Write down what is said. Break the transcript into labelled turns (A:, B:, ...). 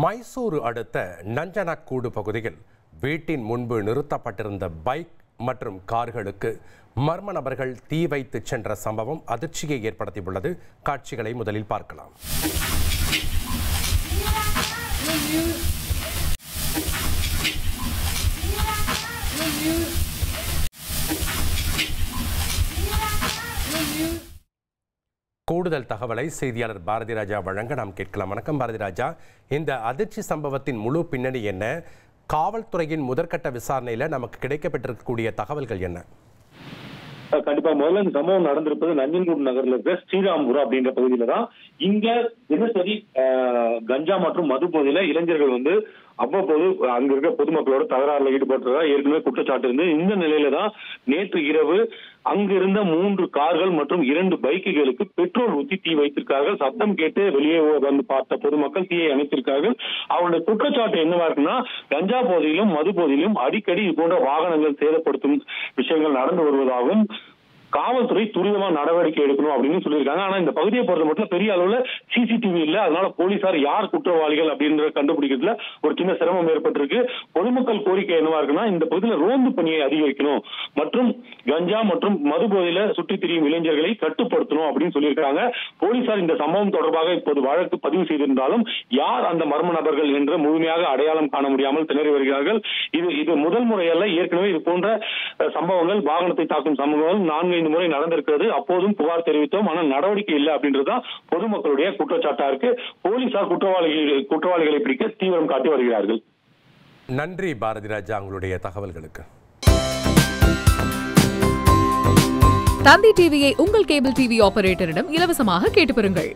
A: மைசூரு அடுத்த நஞ்சனக்கூடு பகுதியில் வீட்டின் முன்பு நிறுத்தப்பட்டிருந்த பைக் மற்றும் கார்களுக்கு மர்ம நபர்கள் தீ வைத்து சென்ற சம்பவம் அதிர்ச்சியை ஏற்படுத்தியுள்ளது. காட்சிகளை முதலில் பார்க்கலாம். கூடுதல் தகவலை செய்தியாளர் பாரதி ராஜா வழங்க நாம் கேட்கலாம். வணக்கம் பாரதி ராஜா, இந்த அதிர்ச்சி சம்பவத்தின் முழு பின்னணி என்ன? காவல்துறையின் முதற்கட்ட விசாரணையில நமக்கு கிடைக்கப்பட்டிருக்கக்கூடிய தகவல்கள் என்ன?
B: கண்டிப்பா முதல்ல இந்த சம்பவம் நடந்திருப்பது நஞ்சன்கூடு நகர்ல இருக்க ஸ்ரீராம்புரம் அப்படின்ற பகுதியில தான். இங்க தினசரி கஞ்சா மற்றும் மது போதையில இளைஞர்கள் அவ்வப்போது அங்க இருக்க பொதுமக்களோட தகராறுல ஈடுபட்டதா ஏற்கனவே குற்றச்சாட்டு இருந்து இந்த நிலையில தான் நேற்று இரவு அங்கிருந்த 3 கார்கள் மற்றும் 2 பைக்குகளுக்கு பெட்ரோல் ஊற்றி தீ வைத்திருக்கார்கள். சத்தம் கேட்டு வெளியே வந்து பார்த்த பொதுமக்கள் தீயை அணைத்திருக்கார்கள். அவருடைய குற்றச்சாட்டு என்னவா இருக்குன்னா, கஞ்சா போதையிலும் மது போதையிலும் அடிக்கடி இது போன்ற வாகனங்கள் சேதப்படுத்தும் விஷயங்கள் நடந்து வருவதாகவும் காவல்துறை துரிதமா நடவடிக்கை எடுக்கணும் அப்படின்னு சொல்லியிருக்காங்க. ஆனா இந்த பகுதியை பொறுத்த மட்டும் பெரிய அளவுல சிசிடிவி இல்ல. அதனால போலீசார் யார் குற்றவாளிகள் அப்படின்ற கண்டுபிடிக்கிறதுல ஒரு சின்ன சிரமம் ஏற்பட்டிருக்கு. பொதுமக்கள் கோரிக்கை என்னவா இருக்குன்னா, இந்த பகுதியில் ரோந்து பணியை அதிகரிக்கணும் மற்றும் கஞ்சா மற்றும் மது போதையில சுற்றித் திரியும் இளைஞர்களை கட்டுப்படுத்தணும் அப்படின்னு சொல்லியிருக்காங்க. போலீசார் இந்த சம்பவம் தொடர்பாக இப்போது வழக்கு பதிவு செய்திருந்தாலும் யார் அந்த மர்ம நபர்கள் என்று முழுமையாக அடையாளம் காண முடியாமல் திணறி வருகிறார்கள். இது முதல் முறையல்ல, ஏற்கனவே இது போன்ற சம்பவங்கள், வாகனத்தை தாக்கும் சம்பவங்கள் 4-5 முறை நடந்திருக்கிறது. அப்போதும் புகார் தெரிவித்தோம், ஆனால் நடவடிக்கை இல்லை அப்படின்றதுதான் பொதுமக்களுடைய குற்றச்சாட்டா இருக்கு. போலீசார் குற்றவாளிகளை பிடிக்க தீவிரம் காட்டி வருகிறார்கள்.
A: நன்றி பாரதி ராஜா உங்களுடைய தகவல்களுக்கு.
C: தந்தி டிவியை உங்கள் கேபிள் டிவி ஆபரேட்டரிடம் இலவசமாக கேட்டு பெறுங்கள்.